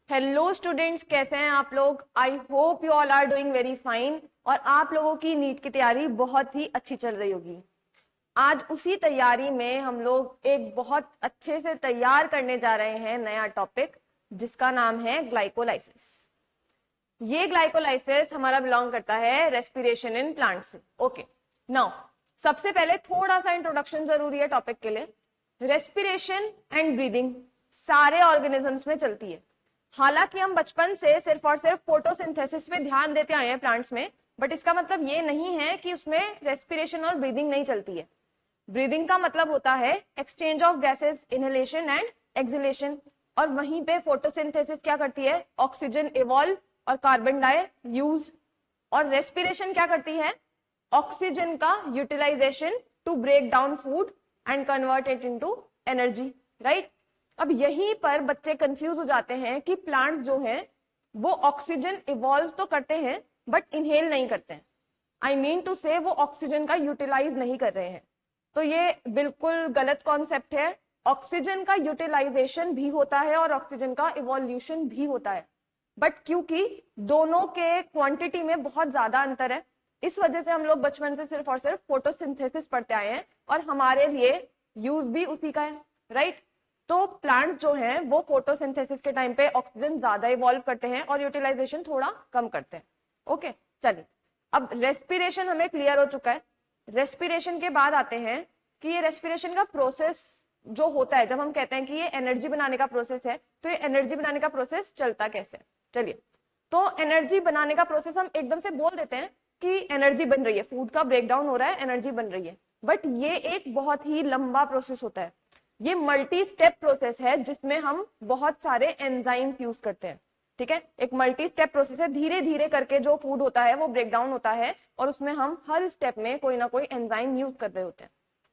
Hello students, कैसे हैं आप लोग? I hope you all are doing very fine और आप लोगों की नीट की तैयारी बहुत ही अच्छी चल रही होगी। आज उसी तैयारी में हम लोग एक बहुत अच्छे से तैयार करने जा रहे हैं नया टॉपिक, जिसका नाम है ग्लाइकोलाइसिस। ये ग्लाइकोलाइसिस हमारा बिलोंग करता है रेस्पिरेशन इन प्लांट्स से। ओके, नाउ सबसे पहले थोड़ा सा इंट्रोडक्शन जरूरी है टॉपिक के लिए। रेस्पिरेशन एंड ब्रीदिंग सारे ऑर्गेनिजम्स में चलती है। हालांकि हम बचपन से सिर्फ और सिर्फ फोटोसिंथेसिस पे ध्यान देते आए हैं प्लांट्स में, बट इसका मतलब ये नहीं है कि उसमें रेस्पिरेशन और ब्रीदिंग नहीं चलती है। ब्रीदिंग का मतलब होता है exchange of gases, inhalation and exhalation, और वहीं पे फोटोसिंथेसिस क्या करती है? ऑक्सीजन इवॉल्व और कार्बन डाई यूज। और रेस्पिरेशन क्या करती है? ऑक्सीजन का utilization to break down food and convert it into energy, right. अब यहीं पर बच्चे कंफ्यूज हो जाते हैं कि प्लांट्स जो हैं वो ऑक्सीजन इवॉल्व तो करते हैं बट इनहेल नहीं करते हैं। आई मीन टू से वो ऑक्सीजन का यूटिलाइज नहीं कर रहे हैं। तो ये बिल्कुल गलत कॉन्सेप्ट है। ऑक्सीजन का यूटिलाइजेशन भी होता है और ऑक्सीजन का इवोल्यूशन भी होता है, बट क्योंकि दोनों के क्वांटिटी में बहुत ज्यादा अंतर है, इस वजह से हम लोग बचपन से सिर्फ और सिर्फ फोटोसिंथेसिस पढ़ते आए हैं और हमारे लिए यूज भी उसी का है, राइट। तो प्लांट्स जो हैं वो फोटोसिंथेसिस के टाइम पे ऑक्सीजन ज्यादा इवॉल्व करते हैं और यूटिलाइजेशन थोड़ा कम करते हैं। ओके, चलिए, अब रेस्पिरेशन हमें क्लियर हो चुका है। रेस्पिरेशन के बाद आते हैं कि ये रेस्पिरेशन का प्रोसेस जो होता है, जब हम कहते हैं कि ये एनर्जी बनाने का प्रोसेस है, तो ये एनर्जी बनाने का प्रोसेस चलता कैसे है? चलिए, तो एनर्जी बनाने का प्रोसेस हम एकदम से बोल देते हैं कि एनर्जी बन रही है, फूड का ब्रेकडाउन हो रहा है, एनर्जी बन रही है, बट ये एक बहुत ही लंबा प्रोसेस होता है। ये मल्टी स्टेप प्रोसेस है जिसमें हम बहुत सारे एंजाइम्स यूज करते हैं, ठीक है। एक मल्टी स्टेप प्रोसेस है, धीरे धीरे करके जो फूड होता है वो ब्रेक डाउन होता है और उसमें हम हर स्टेप में कोई ना कोई एंजाइम यूज कर रहे होते हैं।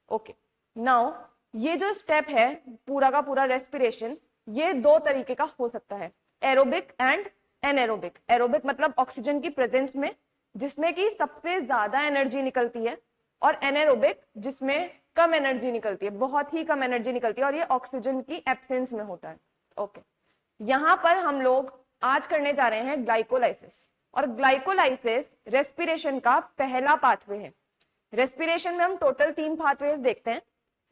ओके, नाउ ये जो स्टेप है पूरा का पूरा रेस्पिरेशन, ये दो तरीके का हो सकता है, एरोबिक एंड एनएरोबिक। एरोबिक मतलब ऑक्सीजन की प्रेजेंस में, जिसमें कि सबसे ज्यादा एनर्जी निकलती है, और एनएरोबिक जिसमें कम एनर्जी निकलती है, बहुत ही कम एनर्जी निकलती है, और ये ऑक्सीजन की एब्सेंस में होता है। ओके, यहां पर हम लोग आज करने जा रहे हैं ग्लाइकोलाइसिस, और ग्लाइकोलाइसिस रेस्पिरेशन का पहला पाथवे है। रेस्पिरेशन में हम टोटल 3 पाथवेज देखते हैं।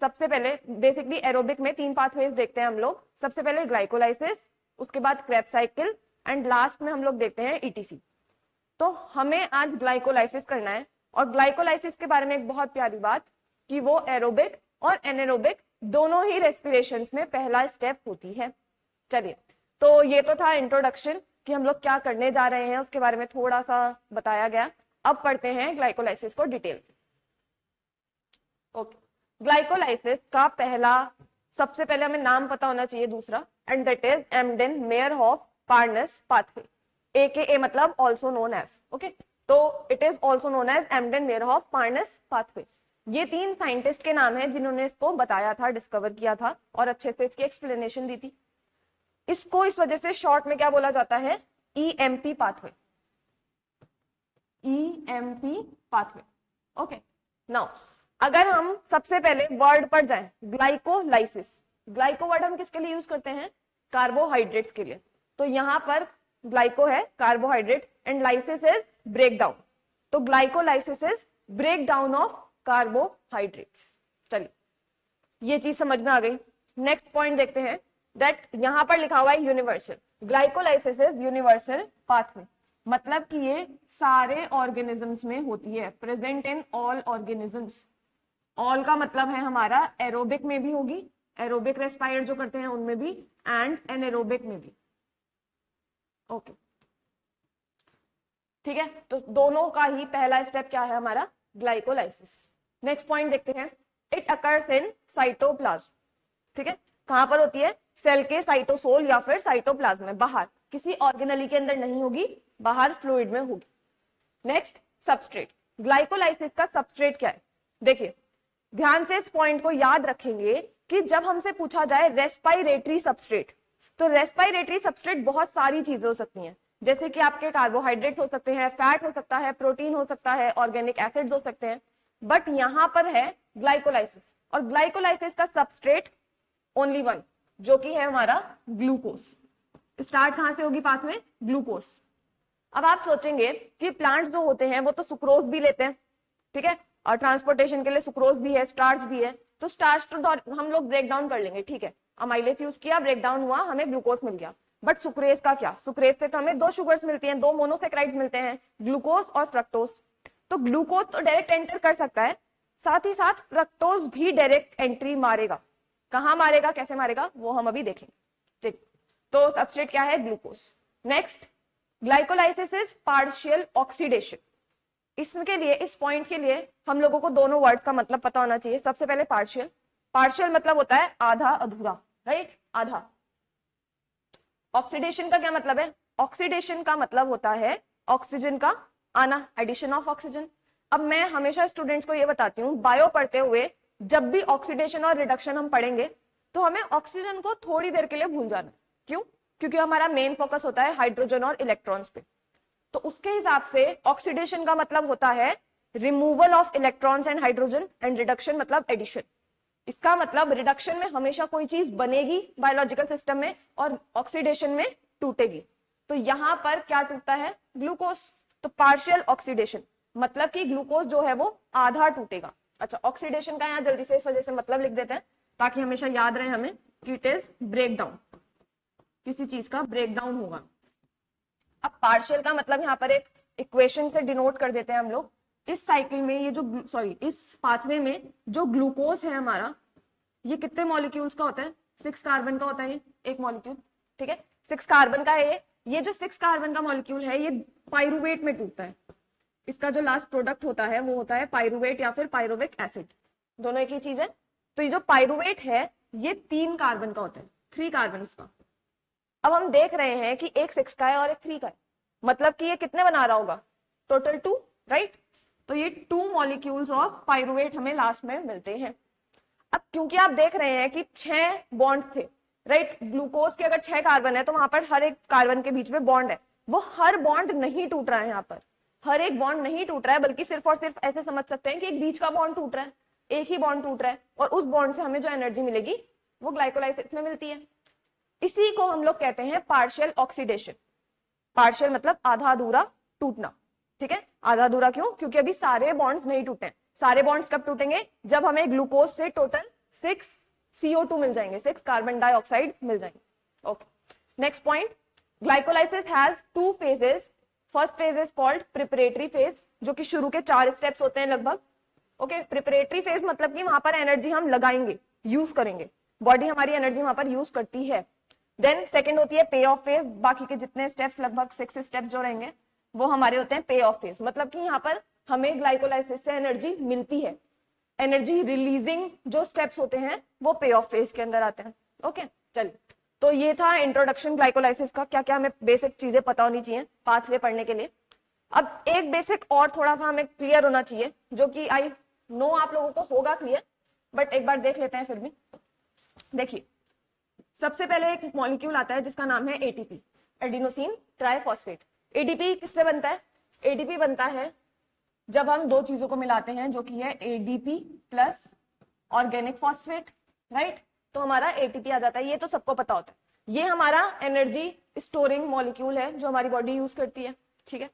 सबसे पहले बेसिकली एरोबिक में 3 पाथवेज देखते हैं हम लोग। सबसे पहले ग्लाइकोलाइसिस, उसके बाद क्रेब्स साइकिल, एंड लास्ट में हम लोग देखते हैं ईटीसी। तो हमें आज ग्लाइकोलाइसिस करना है, और ग्लाइकोलाइसिस के बारे में एक बहुत प्यारी बात कि वो एरोबिक और एनएरोबिक दोनों ही रेस्पिरेशंस में पहला स्टेप होती है। चलिए, तो ये तो था इंट्रोडक्शन कि हम लोग क्या करने जा रहे हैं, उसके बारे में थोड़ा सा बताया गया। अब पढ़ते हैं ग्लाइकोलाइसिस को डिटेल। ओके, ग्लाइकोलाइसिस का पहला, सबसे पहले हमें नाम पता होना चाहिए दूसरा, and that is Embden Meyerhof Parnas pathway, AKA मतलब ऑल्सो नोन एज। ओके, तो it is also known as Embden Meyerhof Parnas pathway. ये 3 साइंटिस्ट के नाम है जिन्होंने इसको बताया था, डिस्कवर किया था और अच्छे से इसकी एक्सप्लेनेशन दी थी। इसको इस वजह से शॉर्ट में क्या बोला जाता है? EMP pathway, EMP pathway. Okay, now अगर हम सबसे पहले वर्ड पर जाएं, ग्लाइकोलाइसिस। ग्लाइको वर्ड हम किसके लिए यूज करते हैं? कार्बोहाइड्रेट्स के लिए। तो यहां पर ग्लाइको है carbohydrate and lysis is break down, तो glycolysis is break down of carbohydrates. चलिए, ये चीज समझ में आ गई। नेक्स्ट पॉइंट देखते हैं, दैट यहां पर लिखा हुआ है universal. Glycolysis is universal pathway, मतलब कि ये सारे ऑर्गेनिजम्स में होती है, present in all organisms. All का मतलब है हमारा एरोबिक में भी होगी, एरोबिक रेस्पायर जो करते हैं उनमें भी, एंड एनएरोबिक में भी। ओके, ठीक है, तो दोनों का ही पहला स्टेप क्या है हमारा? ग्लाइकोलाइसिस। नेक्स्ट पॉइंट देखते हैं, इट अकर्स इन साइटोप्लाज्म। ठीक है, कहां पर होती है? सेल के साइटोसोल या फिर साइटोप्लाज्म में, बाहर किसी ऑर्गेनेली के अंदर नहीं होगी, बाहर फ्लूइड में होगी। Next, substrate. ग्लाइकोलाइसिस का सबस्ट्रेट क्या है? देखिए, ध्यान से इस पॉइंट को याद रखेंगे कि जब हमसे पूछा जाए रेस्पायरेटरी सबस्ट्रेट, तो रेस्पायरेटरी सबस्ट्रेट बहुत सारी चीजें हो सकती हैं, जैसे कि आपके कार्बोहाइड्रेट्स हो सकते हैं, फैट हो सकता है, प्रोटीन हो सकता है, ऑर्गेनिक एसिड्स हो सकते हैं, बट यहां पर है ग्लाइकोलाइसिस, और ग्लाइकोलाइसिस का सबस्ट्रेट ओनली वन, जो कि है हमारा ग्लूकोज। स्टार्ट कहां से होगी पाथवे? ग्लूकोज। अब आप सोचेंगे कि प्लांट्स जो होते हैं वो तो सुक्रोज भी लेते हैं, ठीक है, और ट्रांसपोर्टेशन के लिए सुक्रोज भी है, स्टार्च भी है, तो स्टार्च तो हम लोग ब्रेक डाउन कर लेंगे, ठीक है, अमाइलेज यूज किया, ब्रेक डाउन हुआ, हमें ग्लूकोज मिल गया। बट सुक्रेज का क्या? सुक्रेज से तो हमें दो शुगर्स मिलती हैं, दो मोनोसेक्राइड्स मिलते हैं, ग्लूकोज और फ्रक्टोज। तो ग्लूकोज तो डायरेक्ट एंटर कर सकता है, साथ ही साथ फ्रक्टोज भी डायरेक्ट एंट्री मारेगा। कहां मारेगा, कैसे मारेगा, वो हम अभी देखेंगे, ठीक। तो सबस्ट्रेट क्या है? Glucose. Next, glycolysis is partial oxidation. इसके लिए, इस पॉइंट के लिए हम लोगों को दोनों वर्ड्स का मतलब पता होना चाहिए। सबसे पहले पार्शियल। पार्शियल मतलब होता है आधा अधूरा, राइट, आधा। ऑक्सीडेशन का क्या मतलब है? ऑक्सीडेशन का मतलब होता है ऑक्सीजन का आना, एडिशन ऑफ ऑक्सीजन। अब मैं हमेशा स्टूडेंट्स को ये बताती हूँ, बायो पढ़ते हुए जब भी ऑक्सीडेशन और रिडक्शन हम पढ़ेंगे तो हमें ऑक्सीजन को थोड़ी देर के लिए भूल जाना। क्यों? क्योंकि हमारा मेन फोकस होता है हाइड्रोजन और इलेक्ट्रॉन्स पे। तो उसके हिसाब से ऑक्सीडेशन का मतलब होता है removal of electrons and hydrogen, and reduction मतलब एडिशन। इसका मतलब रिडक्शन में हमेशा कोई चीज बनेगी बायोलॉजिकल सिस्टम में और ऑक्सीडेशन में टूटेगी। तो यहां पर क्या टूटता है? ग्लूकोज। तो पार्शियल ऑक्सीडेशन मतलब कि ग्लूकोज जो है वो आधा टूटेगा। अच्छा, ऑक्सीडेशन का यहां जल्दी से इस वजह से मतलब लिख देते हैं ताकि हमेशा याद रहे हमें कि इट इज ब्रेक डाउन, किसी चीज का ब्रेक डाउन होगा। अब पार्शियल का मतलब यहाँ पर एक इक्वेशन से डिनोट कर देते हैं हम लोग। इस साइकिल में ये जो इस पाथवे में जो ग्लूकोज है हमारा, ये कितने मॉलिक्यूल्स का होता है? 6 कार्बन का होता है ये एक मॉलिक्यूल, ठीक है, 6 कार्बन का है ये जो 6 कार्बन का मॉलिक्यूल है ये पाइरुवेट में टूटता है। इसका जो लास्ट प्रोडक्ट होता है वो होता है पाइरुवेट या फिर पाइरुविक एसिड, दोनों एक ही चीज है। तो ये जो पाइरुवेट है ये 3 कार्बन का होता है, 3 कार्बन इसका। अब हम देख रहे हैं कि एक 6 का है और एक 3 का है, मतलब कि ये कितने बना रहा होगा? Total 2, right. तो ये 2 मॉलिक्यूल्स ऑफ पाइरुवेट हमें लास्ट में मिलते हैं। अब क्योंकि आप देख रहे हैं कि 6 बॉन्ड्स थे, राइट, ग्लूकोज के अगर 6 कार्बन है तो वहां पर हर एक कार्बन के बीच में बॉन्ड है, वो हर बॉन्ड नहीं टूट रहा है। यहाँ पर हर एक बॉन्ड नहीं टूट रहा है, बल्कि सिर्फ और सिर्फ ऐसे समझ सकते हैं कि एक बीच का बॉन्ड टूट रहा है, एक ही बॉन्ड टूट रहा है, और उस बॉन्ड से हमें जो एनर्जी मिलेगी वो ग्लाइकोलाइसिस में मिलती है। इसी को हम लोग कहते हैं पार्शियल ऑक्सीडेशन। पार्शियल मतलब आधा अधूरा टूटना, ठीक है। आधा अधूरा क्यों? क्योंकि अभी सारे बॉन्ड्स नहीं टूटे। सारे बॉन्ड्स कब टूटेंगे? जब हमें ग्लूकोज से टोटल 6 CO2 मिल जाएंगे, 6 कार्बन डाइऑक्साइड मिल जाएंगे। Okay, next point, glycolysis has 2 phases. First phase is called preparatory phase, जो कि शुरू के 4 स्टेप्स होते हैं लगभग। ओके, प्रिपरेटरी फेज मतलब कि वहां पर एनर्जी हम लगाएंगे, यूज करेंगे, बॉडी हमारी एनर्जी वहां पर यूज करती है। देन सेकंड होती है पे ऑफ फेज, बाकी के जितने स्टेप्स, लगभग 6 स्टेप्स जो रहेंगे वो हमारे होते हैं पे ऑफ फेज, मतलब कि यहाँ पर हमें ग्लाइकोलाइसिस से एनर्जी मिलती है। एनर्जी रिलीजिंग जो स्टेप्स होते हैं वो पे ऑफ फेज के अंदर आते हैं। ओके, चलिए, तो ये था इंट्रोडक्शन ग्लाइकोलाइसिस का, क्या क्या हमें बेसिक चीजें पता होनी चाहिए पाथवे पढ़ने के लिए। अब एक बेसिक और थोड़ा सा हमें क्लियर होना चाहिए, जो कि आई नो आप लोगों को होगा क्लियर, बट एक बार देख लेते हैं फिर भी। देखिए, सबसे पहले एक मॉलिक्यूल आता है जिसका नाम है एटीपी, एडिनोसिन ट्राइफॉस्फेट। एडीपी किससे बनता है? एडीपी बनता है जब हम दो चीजों को मिलाते हैं, जो कि है ADP plus organic phosphate, right. तो हमारा एटीपी आ जाता है, ये तो सबको पता होता है। ये हमारा एनर्जी स्टोरिंग मॉलिक्यूल है जो हमारी बॉडी यूज करती है, ठीक है।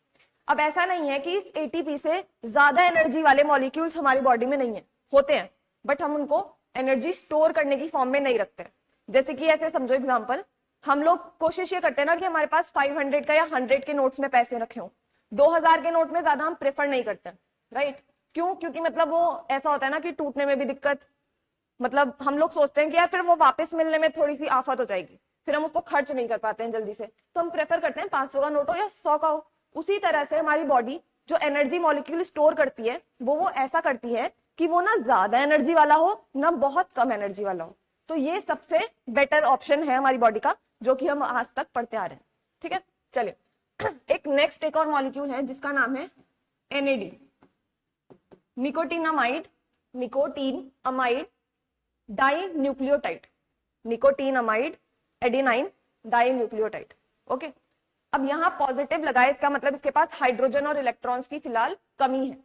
अब ऐसा नहीं है कि इस एटीपी से ज्यादा एनर्जी वाले मॉलिक्यूल्स हमारी बॉडी में नहीं है, होते हैं, बट हम उनको एनर्जी स्टोर करने की फॉर्म में नहीं रखते हैं। जैसे कि ऐसे समझो एग्जांपल, हम लोग कोशिश ये करते हैं ना कि हमारे पास 500 का या 100 के नोट्स में पैसे रखे हों, 2000 के नोट में ज्यादा हम प्रेफर नहीं करते, राइट। क्यों? क्योंकि मतलब वो ऐसा होता है ना कि टूटने में भी दिक्कत, मतलब हम लोग सोचते हैं कि यार फिर वो वापस मिलने में थोड़ी सी आफत हो जाएगी, फिर हम उसको खर्च नहीं कर पाते हैं जल्दी से, तो हम प्रेफर करते हैं 500 का नोट हो या 100 का हो। उसी तरह से हमारी बॉडी जो एनर्जी मॉलिक्यूल स्टोर करती है वो ऐसा करती है कि वो ना ज्यादा एनर्जी वाला हो ना बहुत कम एनर्जी वाला हो। तो ये सबसे बेटर ऑप्शन है हमारी बॉडी का, जो कि हम आज तक पढ़ते आ रहे हैं, ठीक है। चलिए, एक नेक्स्ट एक और मॉलिक्यूल है जिसका नाम है NAD, nicotinamide, nicotinamide dinucleotide, nicotinamide adenine dinucleotide. Okay, अब यहां पॉजिटिव लगाए, इसका मतलब इसके पास हाइड्रोजन और इलेक्ट्रॉन्स की फिलहाल कमी है।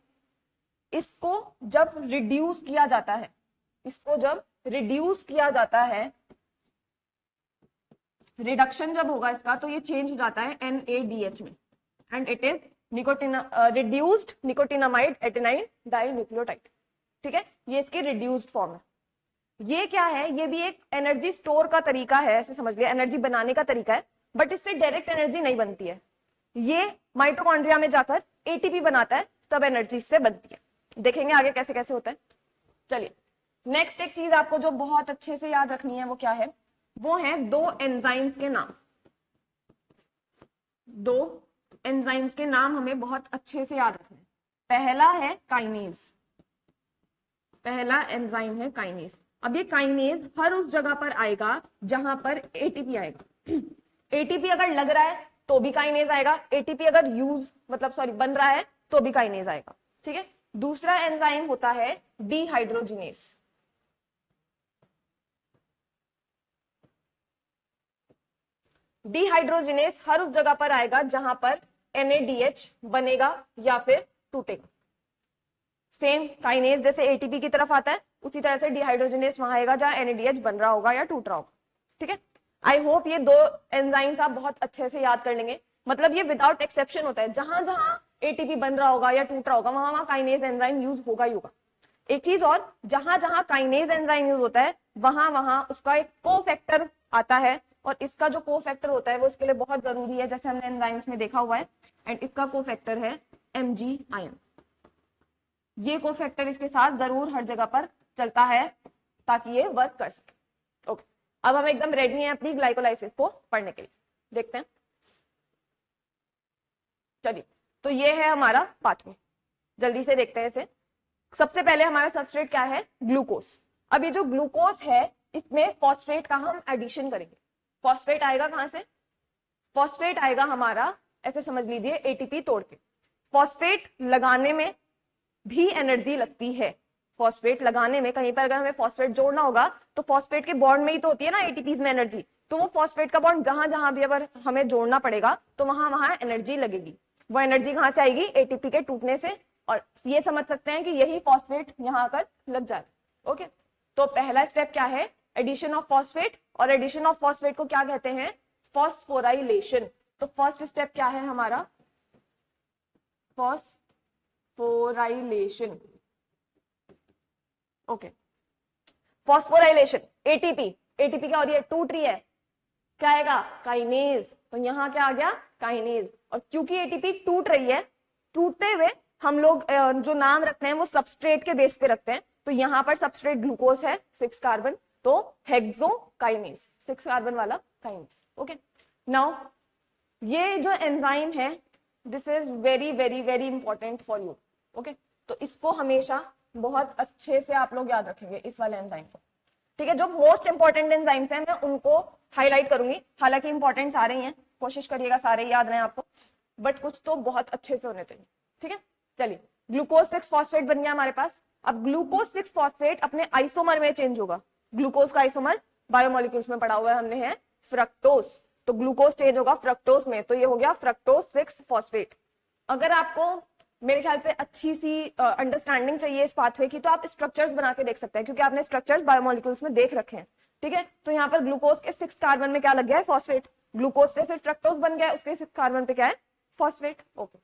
इसको जब रिड्यूस किया जाता है, इसको जब रिड्यूस किया जाता है रिडक्शन जब होगा इसका तो ये चेंज हो जाता है NADH में, and it is reduced nicotinamide एटेनाइन dinucleotide. ठीक है, ये इसकी रिड्यूस्ड फॉर्म है। ये क्या है, ये भी एक एनर्जी स्टोर का तरीका है, ऐसे समझ लिया, एनर्जी बनाने का तरीका है, बट इससे डायरेक्ट एनर्जी नहीं बनती है। ये माइटोकॉन्ड्रिया में जाकर एटीपी बनाता है, तब एनर्जी इससे बनती है। देखेंगे आगे कैसे कैसे होता है। चलिए नेक्स्ट एक चीज आपको जो बहुत अच्छे से याद रखनी है वो क्या है, वो है दो एंजाइम्स के नाम। दो एंजाइम्स के नाम हमें बहुत अच्छे से याद रखना है। पहला है काइनेज, पहला एंजाइम है काइनेज। अब ये काइनेज हर उस जगह पर आएगा जहां पर एटीपी आएगा। एटीपी अगर लग रहा है तो भी काइनेज आएगा, एटीपी अगर बन रहा है तो भी काइनेज आएगा। ठीक है, दूसरा एंजाइम होता है डिहाइड्रोजिनेज। डिहाइड्रोजिनेज हर उस जगह पर आएगा जहां पर NADH बनेगा या फिर टूटेगा। सेम काइनेज जैसे एटीपी की तरफ आता है, उसी तरह से डिहाइड्रोजिनेज वहां आएगा जहां NADH बन रहा होगा या टूट रहा होगा। ठीक है, आई होप ये दो एंजाइम्स आप बहुत अच्छे से याद कर लेंगे। मतलब ये विदाउट एक्सेप्शन होता है, जहां जहां एटीपी बन रहा होगा या टूट रहा होगा वहां वहां काइनेज एंजाइम यूज होगा ही होगा। एक चीज और, जहां जहां काइनेज एंजाइम यूज होता है वहां वहां उसका एक कोफैक्टर आता है, और इसका जो कोफैक्टर होता है वो इसके लिए बहुत जरूरी है, जैसे हमने एंजाइम्स में देखा हुआ है। एंड इसका कोफैक्टर है Mg आयन। ये कोफैक्टर इसके साथ जरूर हर जगह पर चलता है ताकि ये वर्क कर सके। ओके, अब हम एकदम रेडी हैं अपनी ग्लाइकोलाइसिस को पढ़ने के लिए। देखते हैं, चलिए तो ये है हमारा पाथवे, जल्दी से देखते हैं इसे। सबसे पहले हमारा सबस्ट्रेट क्या है, ग्लूकोज। अब ये जो ग्लूकोज है इसमें फॉस्फेट का हम एडिशन करेंगे। फॉस्फेट आएगा कहां से, फॉस्फेट आएगा हमारा, ऐसे समझ लीजिए, एटीपी तोड़ के। फॉस्फेट लगाने में भी एनर्जी लगती है। फॉस्फेट लगाने में, कहीं पर अगर हमें फॉस्फेट जोड़ना होगा तो फॉस्फेट के बॉन्ड में ही तो होती है ना एटीपीज में एनर्जी, तो वो फॉस्फेट का बॉन्ड जहां जहां भी अगर हमें जोड़ना पड़ेगा तो वहां वहां एनर्जी लगेगी। वो एनर्जी कहां से आएगी, एटीपी के टूटने से, और ये समझ सकते हैं कि यही फॉस्फेट यहां आकर लग जाता है। ओके, तो पहला स्टेप क्या है, एडिशन ऑफ फॉस्फेट, और एडिशन ऑफ फॉस्फेट को क्या कहते हैं, फॉस्फोराइलेशन। तो फर्स्ट स्टेप क्या है हमारा, phosphorylation. Okay, phosphorylation, ATP, ATP क्या हो रही है, टूट रही है, क्या आएगा, काइनेज। तो यहां क्या आ गया, काइनेज। और क्योंकि एटीपी टूट रही है, टूटते हुए हम लोग जो नाम रखते हैं वो सबस्ट्रेट के बेस पे रखते हैं। तो यहां पर सबस्ट्रेट ग्लूकोज है 6 कार्बन, तो हेक्सोकाइनेज, 6 कार्बन वाला काइनेज। ओके, नाउ ये जो एंजाइम है this is very very very important for you. Okay, तो इसको हमेशा बहुत अच्छे से आप लोग याद रखेंगे, इस वाले एंजाइम को। ठीक है, जो मोस्ट इंपॉर्टेंट एंजाइम्स हैं मैं उनको हाईलाइट करूंगी, हालांकि इंपॉर्टेंट सारे ही हैं, कोशिश करिएगा सारे याद रहे आपको, बट कुछ तो बहुत अच्छे से होने चाहिए। ठीक है, चलिए ग्लूकोज 6 फॉस्फेट बन गया हमारे पास। अब ग्लूकोज 6 फॉस्फेट अपने आइसोमर में चेंज होगा। ग्लूकोज का आइसोमर बायोमोलिक्यूल्स में पढ़ा हुआ है हमने, है फ्रक्टोज। तो ग्लूकोज चेंज होगा फ्रक्टोज में, तो ये हो गया फ्रक्टोज 6 फॉस्फेट। अगर आपको मेरे ख्याल से अच्छी सी अंडरस्टैंडिंग चाहिए इस पाथवे की, तो आप स्ट्रक्चर्स बना के देख सकते हैं, क्योंकि आपने स्ट्रक्चर्स बायोमोलिक्यूल्स में देख रखे हैं। ठीक है, तो यहाँ पर ग्लूकोज के 6 कार्बन में क्या लग गया है, फॉस्फेट। ग्लूकोज से फिर फ्रक्टोज बन गया, उसके 6 कार्बन पे क्या है, फॉस्फेट। ओके,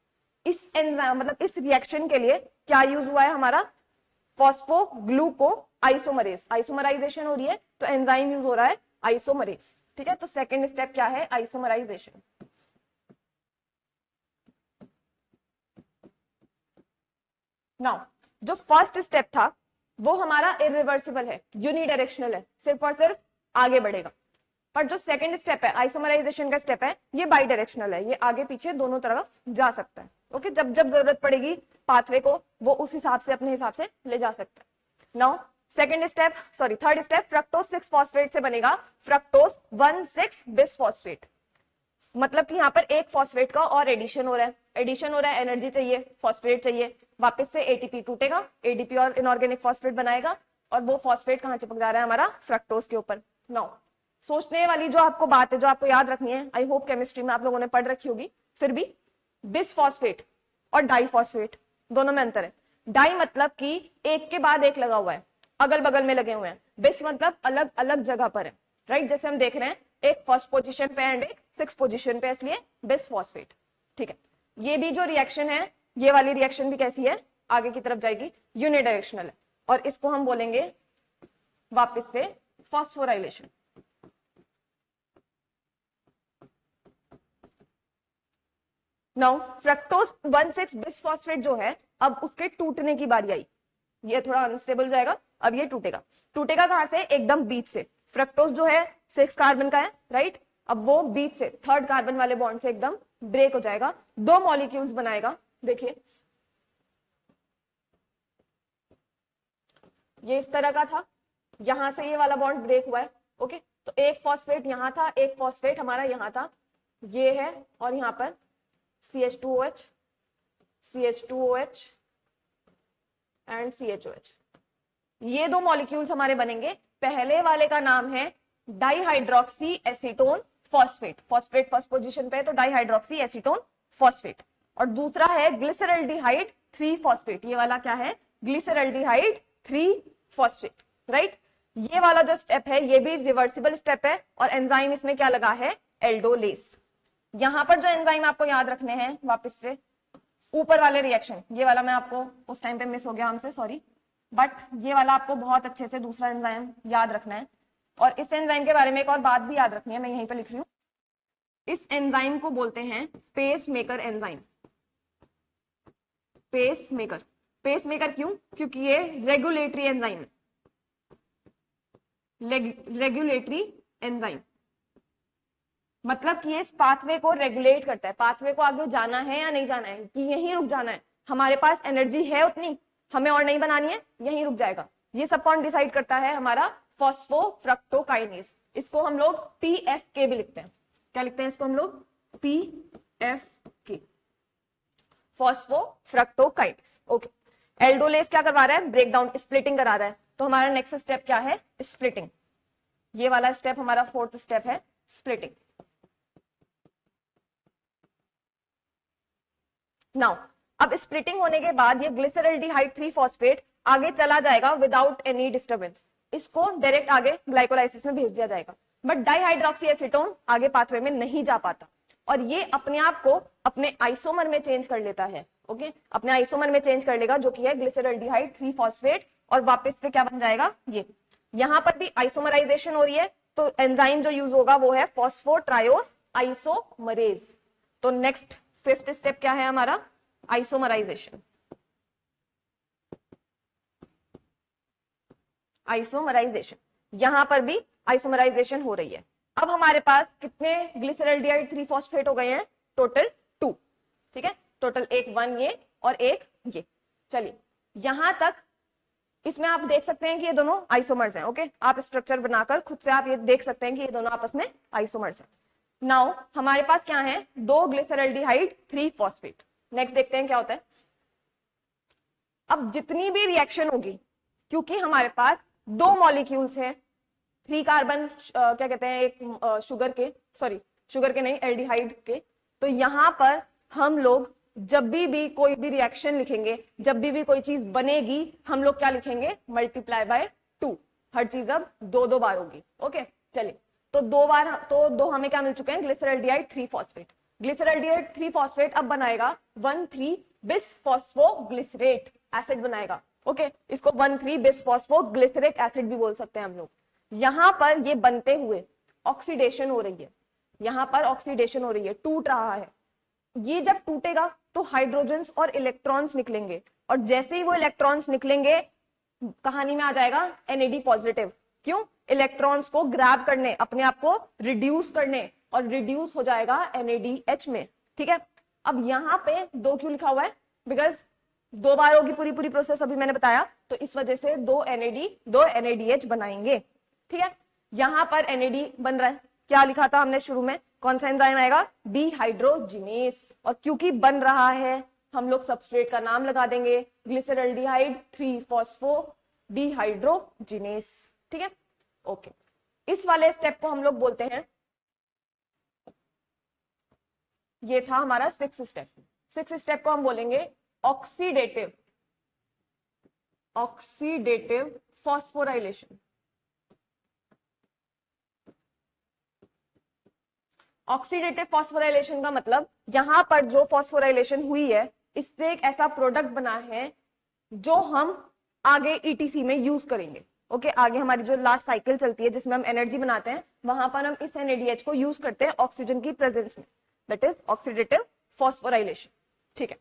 इस एंजाइम मतलब इस रिएक्शन के लिए क्या यूज हुआ है हमारा, फॉस्फोग्लूको आइसोमरेज। आइसोमराइजेशन हो रही है तो एंजाइम यूज हो रहा है आइसोमरेज। ठीक है, तो सेकंड स्टेप क्या है, आइसोमराइजेशन। नाउ जो फर्स्ट स्टेप था वो हमारा इरिवर्सिबल है, यूनिडायरेक्शनल है, सिर्फ और सिर्फ आगे बढ़ेगा। पर जो सेकंड स्टेप है आइसोमराइजेशन का स्टेप है, ये बाई डायरेक्शनल है, ये आगे पीछे दोनों तरफ जा सकता है। ओके, जब जब जरूरत पड़ेगी पाथवे को वो उस हिसाब से अपने हिसाब से ले जा सकता है। Now third step fructose 6 phosphate से बनेगा फ्रक्टोज 1,6 बिसफॉस्फेट। मतलब कि यहाँ पर एक फॉस्फेट का और एडिशन हो रहा है, एनर्जी चाहिए, फॉस्फेट चाहिए, वापस से एटीपी टूटेगा, एडीपी और इनऑर्गेनिक फॉस्फेट बनाएगा, और वो फॉस्फेट कहाँ चिपक जा रहा है हमारा, फ्रक्टोज के ऊपर। नाउ सोचने वाली जो आपको बात है, जो आपको याद रखनी है, आई होप केमिस्ट्री में आप लोगों ने पढ़ रखी होगी, फिर भी बिसफॉस्फेट और डाइफॉस्फेट दोनों में अंतर है। डाई मतलब कि एक के बाद एक लगा हुआ है, अगल बगल में लगे हुए हैं। बिस मतलब अलग अलग जगह पर है, राइट। जैसे हम देख रहे हैं एक फर्स्ट पोजीशन पे एंड एक सिक्स पोजीशन पे, इसलिए बिसफॉस्फेट। ठीक है, ये भी जो रिएक्शन है, ये वाली रिएक्शन भी कैसी है, आगे की तरफ जाएगी, यूनिडायरेक्शनल है, और इसको हम बोलेंगे वापस से फॉस्फोराइलेशन। नाउ फ्रक्टोज 1,6 बिसफॉस्फेट जो है, अब उसके टूटने की बारी आई, ये थोड़ा अनस्टेबल जाएगा, अब ये टूटेगा। टूटेगा कहां से, एकदम बीच से। फ्रक्टोज जो है 6 कार्बन का है, राइट, अब वो बीच से थर्ड कार्बन वाले बॉन्ड से एकदम ब्रेक हो जाएगा, दो मॉलिक्यूल्स बनाएगा। देखिए ये इस तरह का था, यहां से ये वाला बॉन्ड ब्रेक हुआ है, ओके, तो एक फॉस्फेट यहां था, एक फॉस्फेट हमारा यहां था, ये है, और यहां पर CH2OH, CH2OH एंड CHOH, ये दो मॉलिक्यूल्स हमारे बनेंगे। पहले वाले का नाम है dihydroxy acetone phosphate, phosphate first position पे है तो डाइहाइड्रोक्सी एसीटोन फॉस्फेट, और दूसरा है ग्लिसरल्डिहाइड 3 फॉस्फेट, ये वाला क्या है, ग्लिसरल्डिहाइड 3 फॉस्फेट, राइट। ये वाला जो स्टेप है ये भी रिवर्सिबल स्टेप है, और एंजाइम इसमें क्या लगा है, एल्डोलेस। यहां पर जो एंजाइम आपको याद रखने हैं वापस से, ऊपर वाले रिएक्शन, ये वाला मैं आपको उस टाइम पे मिस हो गया हमसे, सॉरी, बट ये वाला आपको बहुत अच्छे से दूसरा एंजाइम याद रखना है, और इस एंजाइम के बारे में एक और बात भी याद रखनी है, मैं यहीं पे लिख रही हूं। इस एंजाइम को बोलते हैं pacemaker enzyme. Pacemaker, pacemaker क्यों, क्योंकि ये रेगुलेटरी एंजाइम है, रेगुलेटरी एंजाइम, मतलब कि इस पाथवे को रेगुलेट करता है, पाथवे को आगे जाना है या नहीं जाना है, कि यहीं रुक जाना है, हमारे पास एनर्जी है उतनी, हमें और नहीं बनानी है, यहीं रुक जाएगा। ये सब कौन डिसाइड करता है, हमारा फॉस्फोफ्रक्टोकाइनेज, इसको हम लोग PFK भी लिखते हैं। क्या लिखते हैं इसको हम लोग, PFK, फॉस्फोफ्रक्टोकाइनेज, ओके। एल्डोलेस क्या करवा रहा है, ब्रेक डाउन, स्प्लिटिंग करा रहा है, तो हमारा नेक्स्ट स्टेप क्या है, स्प्लिटिंग। ये वाला स्टेप हमारा फोर्थ स्टेप है, स्प्लिटिंग। नाउ अब स्प्लिटिंग होने के बाद ये ग्लिसरल्डिहाइड 3 फॉस्फेट आगे चला जाएगा विदाउट एनी डिस्टर्बेंस, इसको डायरेक्ट आगे ग्लाइकोलाइसिस में भेज दिया जाएगा, बट डाइहाइड्रोक्सी एसीटोन आगे पाथवे में नहीं जा पाता, और ये अपने आप को अपने आइसोमर में चेंज कर लेता है, ओके, अपने आइसोमर में चेंज कर लेगा, जो कि है ग्लिसरल्डिहाइड 3 फॉस्फेट, और वापस से क्या बन जाएगा, ये यहां पर भी आइसोमराइजेशन हो रही है, तो एंजाइम जो यूज होगा वो है फॉस्फोट्रायोस आइसोमरेज। तो नेक्स्ट फिफ्थ स्टेप क्या है हमारा, आइसोमराइजेशन। आइसोमराइजेशन, यहां पर भी आइसोमराइजेशन हो रही है। अब हमारे पास कितने ग्लिसरल्डिहाइड 3 फॉस्फेट हो गए हैं, टोटल 2, ठीक है, टोटल एक 1 ये और एक ये। चलिए यहां तक इसमें आप देख सकते हैं कि ये दोनों आइसोमर्स हैं, ओके, आप स्ट्रक्चर बनाकर खुद से आप ये देख सकते हैं कि ये दोनों आपस में आइसोमर्स हैं। नाउ हमारे पास क्या है, 2 ग्लिसरल्डिहाइड 3 फॉस्फेट। नेक्स्ट देखते हैं क्या होता है। अब जितनी भी रिएक्शन होगी, क्योंकि हमारे पास 2 मॉलिक्यूल्स हैं, 3 कार्बन क्या कहते हैं, एक शुगर के, सॉरी शुगर के नहीं, एल्डिहाइड के, तो यहां पर हम लोग जब भी कोई भी रिएक्शन लिखेंगे, जब भी कोई चीज बनेगी, हम लोग क्या लिखेंगे, मल्टीप्लाई बाय 2, हर चीज अब 2 बार होगी, ओके। चलिए तो 2 बार, तो 2 हमें क्या मिल चुके हैं, ग्लिसरल्डिहाइड 3 फॉस्फेट। ग्लिसरल्डिहाइड 3 फॉस्फेट अब बनाएगा 1,3 बिसफॉस्फोग्लिसरेट एसिड बनाएगा, ओके, इसको 1,3 बिसफॉस्फोग्लिसरेट एसिड भी बोल सकते हैं हम लोग। यहां पर ये बनते हुए ऑक्सीडेशन हो रही है, यहां पर ऑक्सीडेशन हो रही है, टूट रहा है। ये जब टूटेगा तो हाइड्रोजन्स और इलेक्ट्रॉन्स निकलेंगे, और जैसे ही वो इलेक्ट्रॉन्स निकलेंगे कहानी में आ जाएगा NAD पॉजिटिव। क्यों, इलेक्ट्रॉन्स को ग्रैब करने, अपने आप को रिड्यूस करने, और रिड्यूस हो जाएगा NADH में, ठीक है। अब यहां पे 2 क्यों लिखा हुआ है, बिकॉज 2 बार होगी पूरी पूरी प्रोसेस, अभी मैंने बताया, तो इस वजह से 2 NAD 2 NADH बनाएंगे, ठीक है। यहां पर NAD बन रहा है, क्या लिखा था हमने शुरू में, कौन सा एंजाइम आएगा, डिहाइड्रोजिनेस, और क्योंकि बन रहा है हम लोग सबस्ट्रेट का नाम लगा देंगे ग्लिसरल्डिहाइड 3 फॉस्फो डिहाइड्रोजिनेस, ठीक है, ओके। इस वाले स्टेप को हम लोग बोलते हैं, ये था हमारा 6th स्टेप। 6th स्टेप को हम बोलेंगे oxidative, oxidative phosphorylation. Oxidative phosphorylation का मतलब यहाँ पर जो फॉस्फोराइलेशन हुई है इससे एक ऐसा प्रोडक्ट बना है जो हम आगे ईटीसी में यूज करेंगे। ओके, आगे हमारी जो लास्ट साइकिल चलती है जिसमें हम एनर्जी बनाते हैं वहां पर हम इस NADH को यूज करते हैं ऑक्सीजन की प्रेजेंस में, दैट इज ऑक्सीडेटिव फॉस्फोराइलेशन। ठीक है,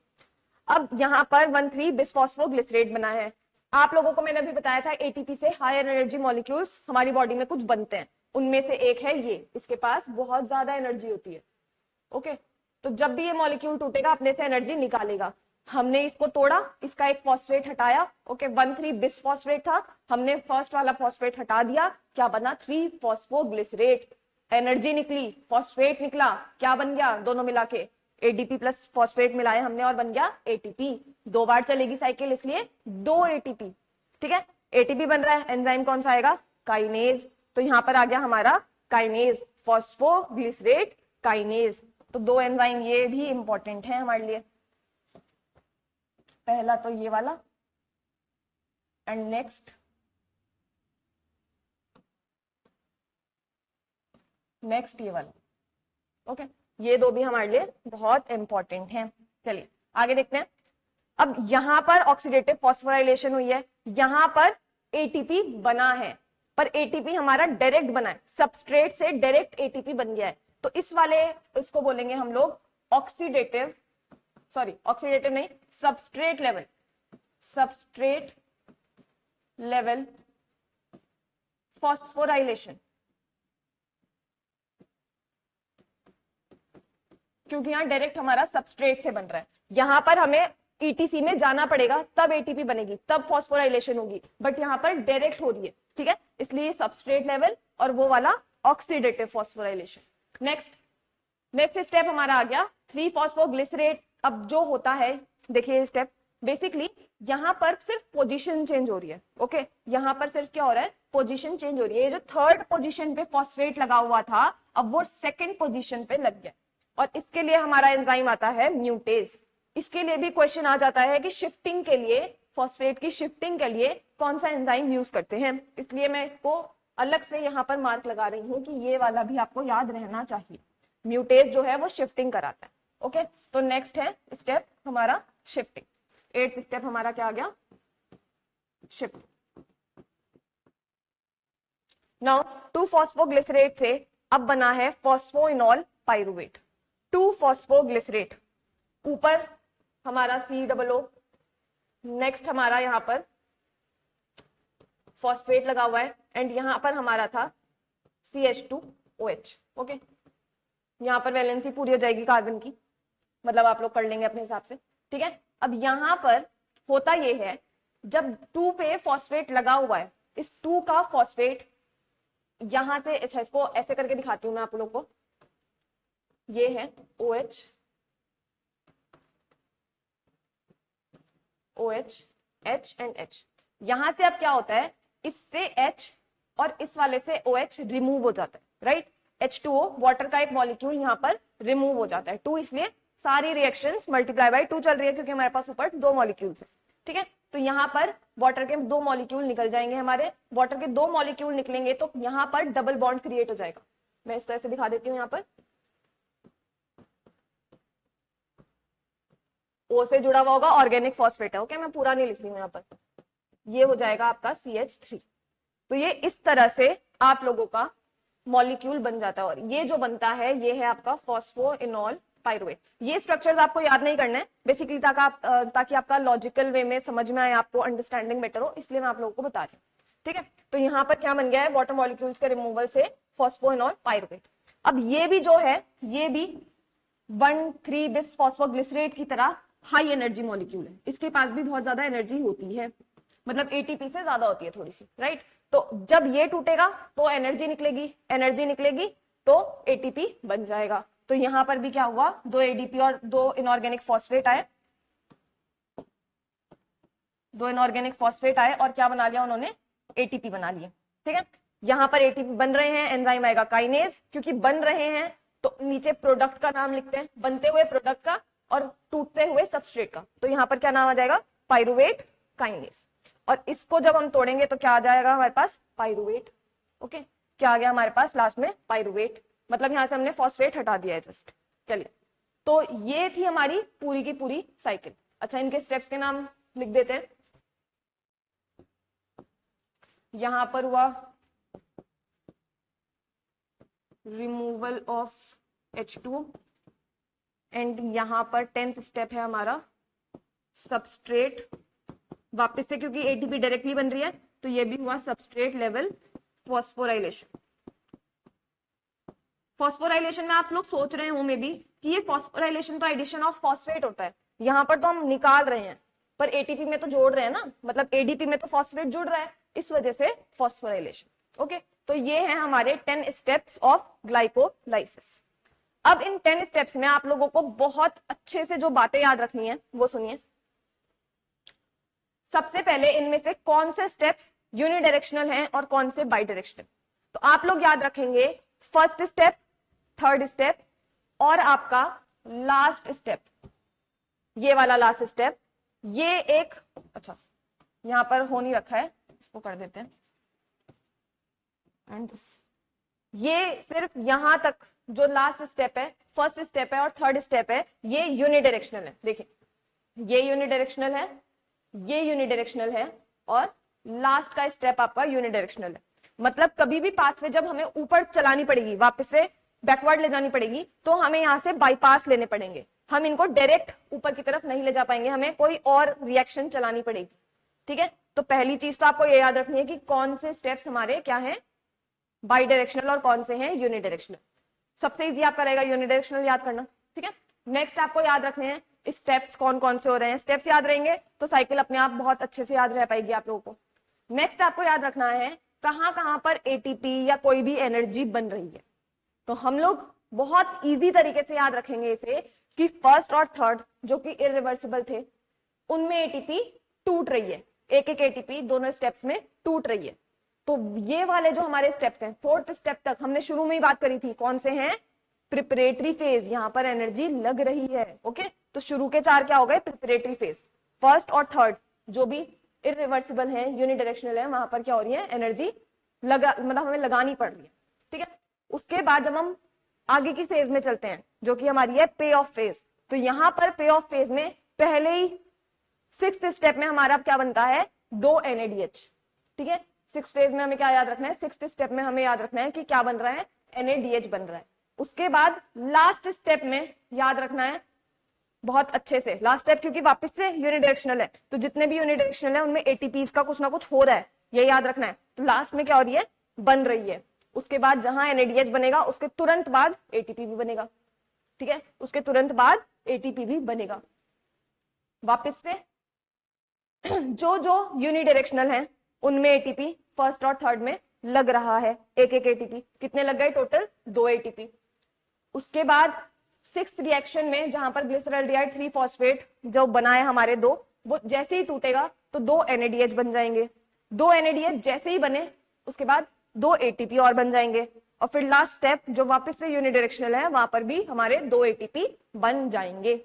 अब यहाँ पर 1,3 बिसफॉस्फोग्लिसरेट बना है। आप लोगों को मैंने अभी बताया था एटीपी से हायर एनर्जी मॉलिक्यूल्स हमारी बॉडी में कुछ बनते हैं, उनमें से एक है ये, इसके पास बहुत ज्यादा एनर्जी होती है। ओके, तो जब भी ये मॉलिक्यूल टूटेगा अपने से एनर्जी निकालेगा। हमने इसको तोड़ा, इसका एक फॉस्फेट हटाया। ओके, 1,3 बिसफॉस्फेट था, हमने फर्स्ट वाला फॉस्फेट हटा दिया, क्या बना 3 फॉस्फोग्लिसरेट। एनर्जी निकली, फॉस्फेट निकला, क्या बन गया दोनों मिला के एडीपी प्लस फॉस्फेट मिलाए हमने और बन गया एटीपी। 2 बार चलेगी साइकिल इसलिए 2 एटीपी। ठीक है, एटीपी बन रहा है, एंजाइम कौन सा आएगा, काइनेज। तो यहां पर आ गया हमारा काइनेज, फॉस्फोग्लिसरेट काइनेज। तो 2 एंजाइम ये भी इंपॉर्टेंट है हमारे लिए। पहला तो ये वाला एंड नेक्स्ट ये वाला। ओके, ये 2 भी हमारे लिए बहुत इंपॉर्टेंट हैं। चलिए आगे देखते हैं। अब यहां पर ऑक्सीडेटिव फॉस्फोराइलेशन हुई है, यहां पर एटीपी बना है, पर एटीपी हमारा डायरेक्ट बना है, सबस्ट्रेट से डायरेक्ट एटीपी बन गया है। तो इस वाले इसको बोलेंगे हम लोग ऑक्सीडेटिव नहीं, सबस्ट्रेट लेवल फॉस्फोराइलेशन। क्योंकि यहां डायरेक्ट हमारा सबस्ट्रेट से बन रहा है, यहां पर हमें ईटीसी में जाना पड़ेगा तब एटीपी बनेगी, तब फॉस्फोराइलेशन होगी, बट यहां पर डायरेक्ट हो रही है। ठीक है, इसलिए सबस्ट्रेट लेवल और वो वाला ऑक्सीडेटिव फॉस्फोराइलेशन। नेक्स्ट स्टेप हमारा आ गया 3 फॉस्फोग्लिसरेट। अब जो होता है, देखिए स्टेप बेसिकली यहां पर सिर्फ पोजीशन चेंज हो रही है। ओके, यहां पर सिर्फ क्या हो रहा है, पोजीशन चेंज हो रही है। ये जो 3rd पोजीशन पे फॉस्फेट लगा हुआ था अब वो 2nd पोजीशन पे लग गया, और इसके लिए हमारा एंजाइम आता है म्यूटेज। इसके लिए भी क्वेश्चन आ जाता है कि शिफ्टिंग के लिए, फॉस्फेट की शिफ्टिंग के लिए कौन सा एंजाइम यूज करते हैं, इसलिए मैं इसको अलग से यहाँ पर मार्क लगा रही हूँ कि ये वाला भी आपको याद रहना चाहिए। म्यूटेज जो है वो शिफ्टिंग कराता है। ओके, तो नेक्स्ट है स्टेप हमारा शिफ्टिंग। 8th स्टेप हमारा क्या आ गया, शिफ्ट। नाउ 2 फॉस्फोग्लिसरेट से अब बना है फॉस्फोइनॉल पाइरुवेट। 2 फॉस्फोग्लिसरेट, ऊपर हमारा COO, नेक्स्ट हमारा यहां पर फॉस्फेट लगा हुआ है एंड यहां पर हमारा था CH2OH। ओके, यहां पर वैलेंसी पूरी हो जाएगी कार्बन की, मतलब आप लोग कर लेंगे अपने हिसाब से। ठीक है, अब यहां पर होता ये है जब 2 पे फॉस्फेट लगा हुआ है, इस 2 का फॉस्फेट यहां से, अच्छा इसको ऐसे करके दिखाती हूं मैं आप लोग को, ये है OH H एंड H। यहां से अब क्या होता है, इससे H और इस वाले से OH रिमूव हो जाता है, राइट। H2O वाटर का एक मॉलिक्यूल यहां पर रिमूव हो जाता है। 2 इसलिए सारी रिएक्शंस मल्टीप्लाई बाय 2 चल रही है क्योंकि हमारे पास ऊपर 2 मॉलिक्यूल्स है। ठीक है, तो यहां पर वाटर के 2 मॉलिक्यूल निकल जाएंगे हमारे, वाटर के 2 मॉलिक्यूल निकलेंगे तो यहां पर डबल बॉन्ड क्रिएट हो जाएगा। मैं इसको ऐसे दिखा देती हूँ, यहां पर O से जुड़ा हुआ होगा, ऑर्गेनिक फॉस्फेट है। ओके, मैं पूरा नहीं लिख रही हूँ यहाँ पर, ये हो जाएगा आपका CH3। तो ये इस तरह से आप लोगों का मॉलिक्यूल बन जाता है, और ये जो बनता है ये है आपका फॉस्फोइनॉल पाइरुवेट। ये स्ट्रक्चर्स आपको याद नहीं करना है बेसिकली, ताकि आपका लॉजिकल वे में समझ में आए, आपको अंडरस्टैंडिंग बेटर हो, इसलिए मैं आप लोगों को बता रही हूँ। ठीक है, तो यहाँ पर क्या बन गया है, वाटर मॉलिक्यूल्स के रिमूवल से फॉस्फोइनॉल पाइरुवेट। अब ये भी जो है ये भी 1,3 बिस फॉस्फोग्लिसरेट की तरह हाई एनर्जी मॉलिक्यूल है, इसके पास भी बहुत ज्यादा एनर्जी होती है, मतलब एटीपी से ज्यादा होती है थोड़ी सी, राइट। तो जब ये टूटेगा तो एनर्जी निकलेगी तो एटीपी बन जाएगा। तो यहां पर भी क्या हुआ, 2 एडीपी और 2 इनऑर्गेनिक फॉस्फेट आए, 2 इनऑर्गेनिक फॉस्फेट आए और क्या बना लिया उन्होंने, एटीपी बना लिए। ठीक है, यहां पर एटीपी बन रहे हैं, एंजाइम आएगा काइनेज, क्योंकि बन रहे हैं तो नीचे प्रोडक्ट का नाम लिखते हैं, बनते हुए प्रोडक्ट का और टूटते हुए सबस्ट्रेट का। तो यहां पर क्या नाम आ जाएगा, पाइरुवेट काइनेज। और इसको जब हम तोड़ेंगे तो क्या आ जाएगा हमारे पास, पाइरुवेट। ओके, क्या आ गया हमारे पास लास्ट में, पाइरुवेट। मतलब यहाँ से हमने फॉस्फेट हटा दिया है जस्ट। चलिए, तो ये थी हमारी पूरी की पूरी साइकिल। अच्छा, इनके स्टेप्स के नाम लिख देते हैं। यहां पर हुआ रिमूवल ऑफ H2 एंड यहां पर 10th स्टेप है हमारा सबस्ट्रेट। वापस से क्योंकि एटीपी डायरेक्टली बन रही है तो ये भी हुआ सबस्ट्रेट लेवल फॉस्फोराइलेशन। फॉस्फोराइलेशन में आप लोग सोच रहे हो मे बी कि ये फॉस्फोराइलेशन तो एडिशन ऑफ फॉस्फेट होता है, यहां पर तो हम निकाल रहे हैं पर एटीपी में तो जोड़ रहे हैं ना, मतलब एडीपी में तो फॉस्फेट जुड़ रहा है, इस वजह से फॉस्फोराइलेशन। ओके, तो ये है हमारे 10 स्टेप्स ऑफ ग्लाइकोलाइसिस। अब इन 10 स्टेप्स में आप लोगों को बहुत अच्छे से जो बातें याद रखनी है वो सुनिए। सबसे पहले इनमें से कौन से स्टेप्स यूनिडायरेक्शनल हैं और कौन से बाई डायरेक्शनल। तो आप लोग याद रखेंगे फर्स्ट स्टेप, थर्ड स्टेप और आपका लास्ट स्टेप, ये वाला लास्ट स्टेप। ये एक, अच्छा यहां पर हो नहीं रखा है, इसको कर देते हैं एंड दिस। ये सिर्फ यहां तक जो लास्ट स्टेप है, फर्स्ट स्टेप है और थर्ड स्टेप है, ये यूनिडायरेक्शनल है। देखिए, ये यूनिडायरेक्शनल है, ये यूनिडायरेक्शनल है और लास्ट का स्टेप आपका यूनिडायरेक्शनल है। मतलब कभी भी पाथवे जब हमें ऊपर चलानी पड़ेगी, वापस से बैकवर्ड ले जानी पड़ेगी, तो हमें यहां से बाईपास लेने पड़ेंगे, हम इनको डायरेक्ट ऊपर की तरफ नहीं ले जा पाएंगे, हमें कोई और रिएक्शन चलानी पड़ेगी। ठीक है, तो पहली चीज तो आपको ये याद रखनी है कि कौन से स्टेप्स हमारे क्या हैं, बाई डायरेक्शनल और कौन से हैं यूनिडायरेक्शनल। सबसे इजी आपका रहेगा यूनिडायरेक्शनल याद करना। ठीक है, नेक्स्ट आपको याद रखने हैं स्टेप्स कौन कौन से हो रहे हैं। स्टेप्स याद रहेंगे तो साइकिल अपने आप बहुत अच्छे से याद रह पाएगी आप लोगों को। नेक्स्ट आपको याद रखना है कहां पर एटीपी या कोई भी एनर्जी बन रही है। तो हम लोग बहुत इजी तरीके से याद रखेंगे इसे कि फर्स्ट और थर्ड जो कि इरिवर्सिबल थे, उनमें एटीपी टूट रही है, एक एक एटीपी दोनों स्टेप्स में टूट रही है। तो ये वाले जो हमारे स्टेप्स हैं, फोर्थ स्टेप तक हमने शुरू में ही बात करी थी, कौन से हैं, प्रिपरेटरी फेज, यहां पर एनर्जी लग रही है। ओके, तो शुरू के 4 क्या हो गए, प्रिपरेटरी फेज। फर्स्ट और थर्ड जो भी इरिवर्सिबल है, यूनिडायरेक्शनल है, वहां पर क्या हो रही है, एनर्जी लगा, मतलब हमें लगानी पड़ रही है। ठीक है, उसके बाद जब हम आगे की फेज में चलते हैं जो कि हमारी है पे ऑफ फेज, तो यहां पर पे ऑफ फेज में पहले ही 6th स्टेप में हमारा क्या बनता है, 2 NADH। ठीक है, 6th फेज में हमें क्या याद रखना है, 6th स्टेप में हमें याद रखना है कि क्या बन रहा है, NADH बन रहा है। उसके बाद लास्ट स्टेप में याद रखना है बहुत अच्छे से, लास्ट स्टेप क्योंकि वापस से यूनिडायरेक्शनल है, तो जितने भी यूनिडायरेक्शनल है उनमें एटीपीज का कुछ ना कुछ हो रहा है, ये याद रखना है। तो लास्ट में क्या हो रही है, बन रही है। उसके बाद जहां NADH बनेगा उसके तुरंत बाद एटीपी भी बनेगा। ठीक है, उसके तुरंत बाद एटीपी भी बनेगा। वापस से जो जो यूनिडायरेक्शनल है उनमें एटीपी फर्स्ट और थर्ड में लग रहा है, एक एक एटीपी। कितने लग गए टोटल, 2 एटीपी। उसके बाद 6th रिएक्शन में जहां पर ग्लिसरॉल्डिहाइड 3 फॉस्फेट जो बनाए हमारे 2, वो जैसे ही टूटेगा तो 2 NADH बन जाएंगे। 2 NADH जैसे ही बने उसके बाद 2 ATP और बन जाएंगे, और फिर लास्ट स्टेप जो वापस से यूनिडायरेक्शनल है वहां पर भी हमारे 2 ATP बन जाएंगे।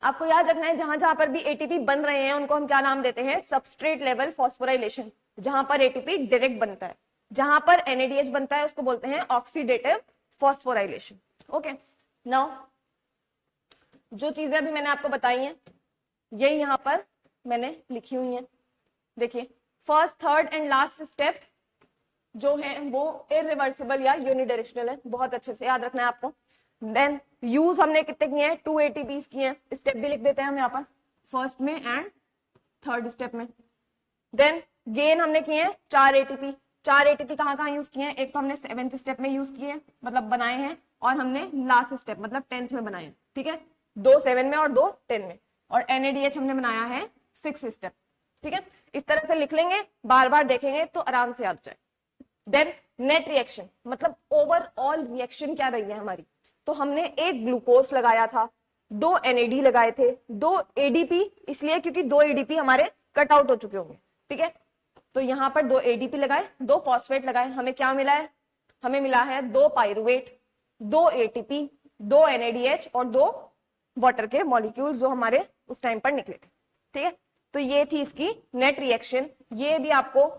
आपको याद रखना है जहां जहां पर भी एटीपी बन रहे हैं उनको हम क्या नाम देते हैं, सबस्ट्रेट लेवल फॉस्फोराइलेशन। जहां पर एटीपी डायरेक्ट बनता है, जहां पर NADH बनता है उसको बोलते हैं ऑक्सीडेटिव फॉस्फोराइलेशन। ओके, नाउ जो चीजें अभी मैंने आपको बताई हैं यही यहां पर मैंने लिखी हुई हैं। देखिए, first, third and last step जो है वो इरिवर्सिबल या यूनिडायरेक्शनल है, बहुत अच्छे से याद रखना है आपको। देन यूज हमने कितने किए हैं, 2 ATPs किए हैं, स्टेप भी लिख देते हैं हम यहाँ पर, फर्स्ट में एंड थर्ड स्टेप में। देन गेन हमने किए हैं 4 ATP। 4 ATP कहाँ कहाँ यूज किए हैं, एक तो हमने 7th स्टेप में यूज किए, मतलब बनाए हैं, और हमने लास्ट स्टेप मतलब 10th में बनाए हैं। ठीक है, 2 7 में और 2 10 में, और NADH हमने बनाया है 6th स्टेप। ठीक है, इस तरह से लिख लेंगे, बार बार देखेंगे तो आराम से याद जाए। देन नेट रिएक्शन, मतलब ओवरऑल रिएक्शन क्या रही है हमारी। तो हमने एक ग्लूकोज लगाया था, 2 NAD लगाए थे, 2 ADP, इसलिए क्योंकि 2 ADP हमारे कट आउट हो चुके होंगे। ठीक है, तो यहां पर 2 ADP लगाए, 2 फॉस्फेट लगाए, हमें क्या मिला है, हमें मिला है 2 पाइरुवेट, 2 ATP, 2 NADH और 2 वाटर के मॉलिक्यूल्स जो हमारे उस टाइम पर निकले थे। ठीक है, तो ये थी इसकी नेट रिएक्शन, ये भी आपको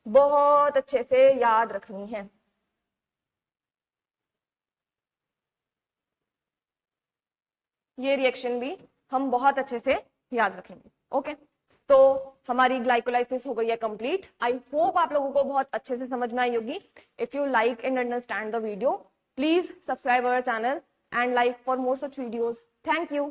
बहुत अच्छे से याद रखनी है। ये रिएक्शन भी हम बहुत अच्छे से याद रखेंगे। ओके, तो हमारी ग्लाइकोलाइसिस हो गई है कंप्लीट। आई होप आप लोगों को बहुत अच्छे से समझ में आई होगी। If you like and understand the video, please subscribe our channel and like for more such videos. Thank you.